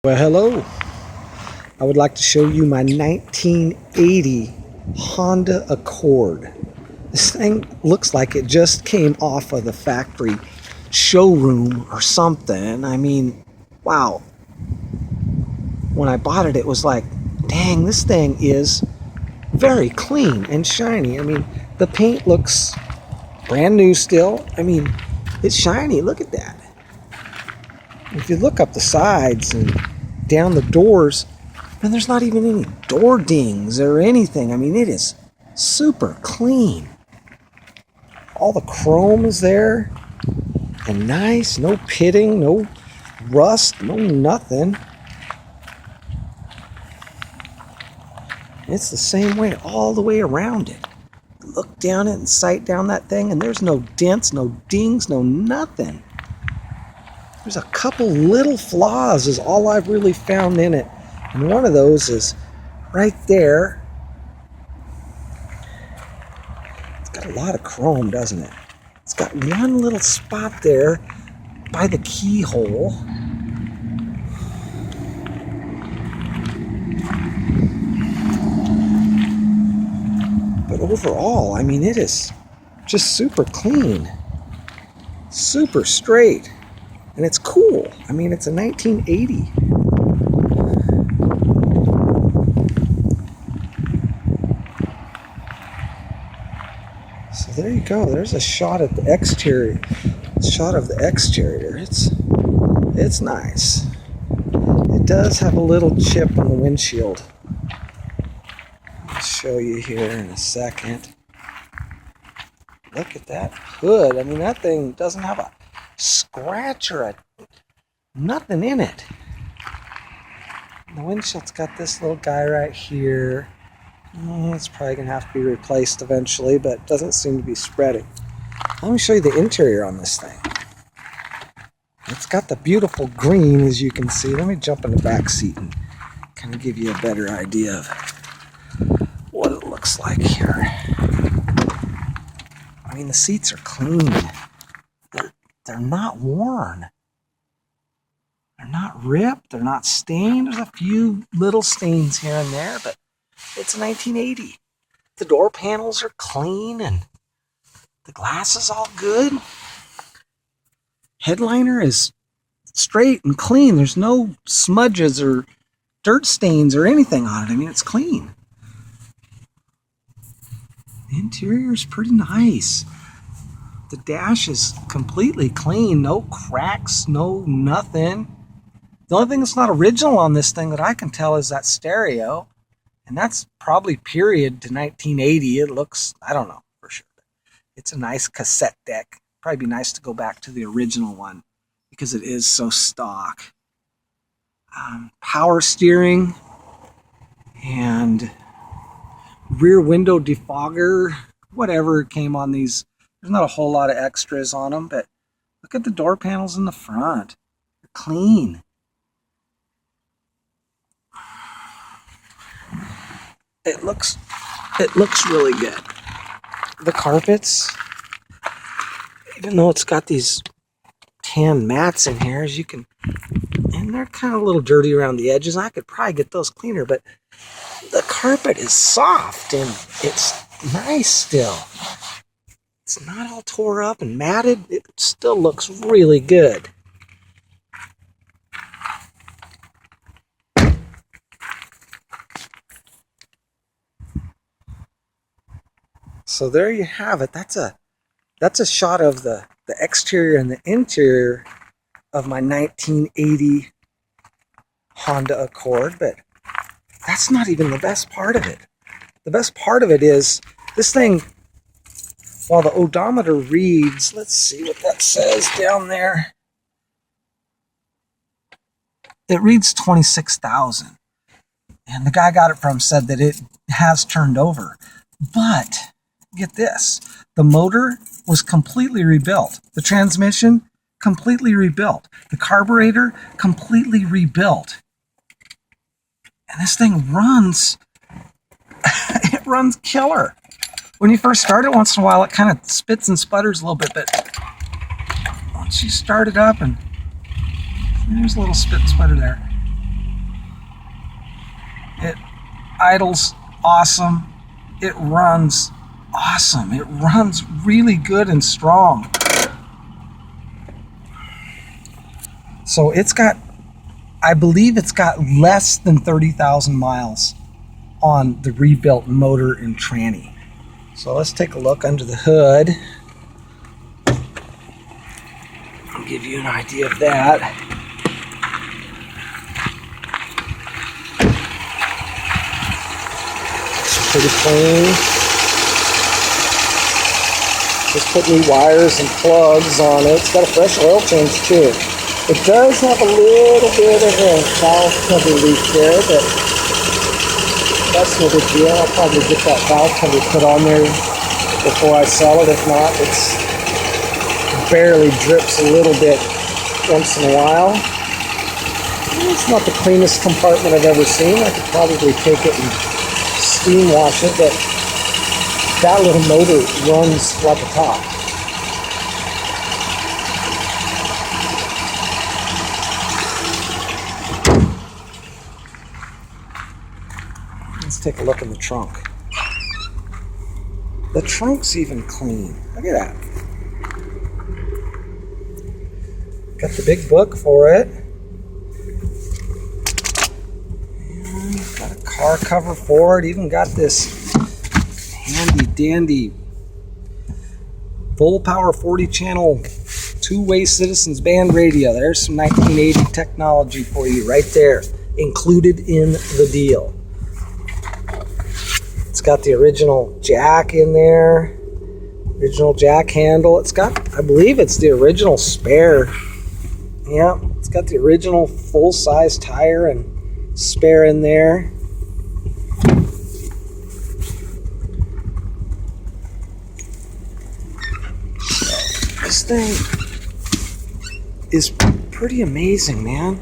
Well, hello. I would like to show you my 1980 Honda Accord. This thing looks like it just came off of the factory showroom or something. I mean, wow. When I bought it, it was like, dang, this thing is very clean and shiny. I mean, the paint looks brand new still. I mean, it's shiny. Look at that. If you look up the sides and down the doors, and there's not even any door dings or anything. I mean, it is super clean. All the chrome is there and nice. No pitting, no rust, no nothing. It's the same way all the way around it. Look down it and sight down that thing, and there's no dents, no dings, no nothing. There's a couple little flaws is all I've really found in it. And one of those is right there. It's got a lot of chrome, doesn't it? It's got one little spot there by the keyhole. But overall, I mean, it is just super clean, super straight. And it's cool. I mean, it's a 1980. So there you go. There's a shot at the exterior. Shot of the exterior. It's nice. It does have a little chip on the windshield. I'll show you here in a second. Look at that hood. I mean, that thing doesn't have a scratch or nothing in it. The windshield's got this little guy right here. It's probably gonna have to be replaced eventually, but it doesn't seem to be spreading. Let me show you the interior on this thing. It's got the beautiful green, as you can see. Let me jump in the back seat and kind of give you a better idea of what it looks like here. I mean, the seats are clean. They're not worn. They're not ripped. They're not stained. There's a few little stains here and there, but it's 1980. The door panels are clean and the glass is all good. Headliner is straight and clean. There's no smudges or dirt stains or anything on it. I mean, it's clean. The interior is pretty nice. The dash is completely clean, no cracks, no nothing. The only thing that's not original on this thing that I can tell is that stereo, and that's probably period to 1980. It looks, I don't know for sure. It's a nice cassette deck. Probably be nice to go back to the original one because it is so stock. Power steering and rear window defogger, whatever came on these. There's not a whole lot of extras on them, but look at the door panels in the front. They're clean. It looks really good. The carpets, even though it's got these tan mats in here, as you can, and they're kind of a little dirty around the edges. I could probably get those cleaner, but the carpet is soft and it's nice still. It's not all tore up and matted. It still looks really good. So there you have it. That's a shot of the exterior and the interior of my 1980 Honda Accord, but that's not even the best part of it. The best part of it is this thing, while the odometer reads, let's see what that says down there. It reads 26,000. And the guy I got it from said that it has turned over. But get this, the motor was completely rebuilt. The transmission, completely rebuilt. The carburetor, completely rebuilt. And this thing runs, it runs killer. When you first start it, once in a while, it kind of spits and sputters a little bit, but once you start it up, and there's a little spit and sputter there, idles awesome. It runs awesome. It runs really good and strong. So it's got, I believe it's got less than 30,000 miles on the rebuilt motor and tranny. So let's take a look under the hood. I'll give you an idea of that. It's pretty clean. Just put new wires and plugs on it. It's got a fresh oil change too. It does have a little bit of a valve cover leak there, but that's no big deal. I'll probably get that valve cover put on there before I sell it. If not, it's barely drips a little bit once in a while. It's not the cleanest compartment I've ever seen. I could probably take it and steam wash it, but that little motor runs like a top. Let's take a look in the trunk. The trunk's even clean. Look at that. Got the big book for it. And got a car cover for it. Even got this handy dandy full power 40 channel two-way Citizens band radio. There's some 1980 technology for you right there, included in the deal. It's got the original jack in there, original jack handle. It's got, I believe it's the original spare. Yeah, it's got the original full-size tire and spare in there. This thing is pretty amazing, man.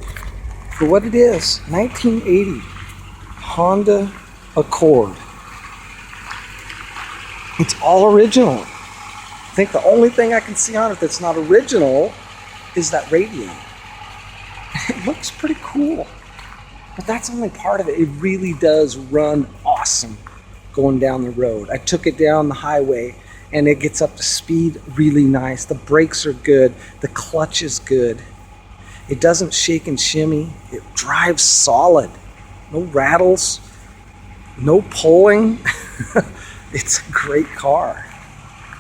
For what it is, 1980 Honda Accord. It's all original. I think the only thing I can see on it that's not original is that radio. It looks pretty cool, but that's only part of it. It really does run awesome going down the road. I took it down the highway and it gets up to speed really nice. The brakes are good. The clutch is good. It doesn't shake and shimmy. It drives solid. No rattles, no pulling. It's a great car.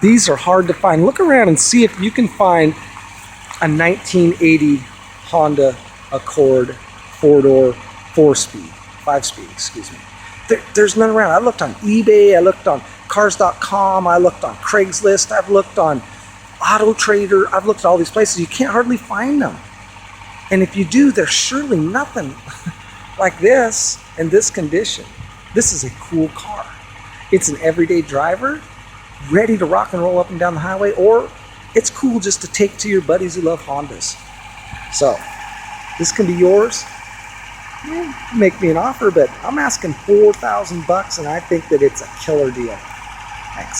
These are hard to find. Look around and see if you can find a 1980 Honda Accord 4-door, 5-speed, excuse me. There's none around. I looked on eBay, I looked on Cars.com, I looked on Craigslist, I've looked on Auto Trader, I've looked at all these places. You can't hardly find them. And if you do, there's surely nothing like this in this condition. This is a cool car. It's an everyday driver, ready to rock and roll up and down the highway, or it's cool just to take to your buddies who love Hondas. So, this can be yours. Make me an offer, but I'm asking $4,000 and I think that it's a killer deal. Thanks.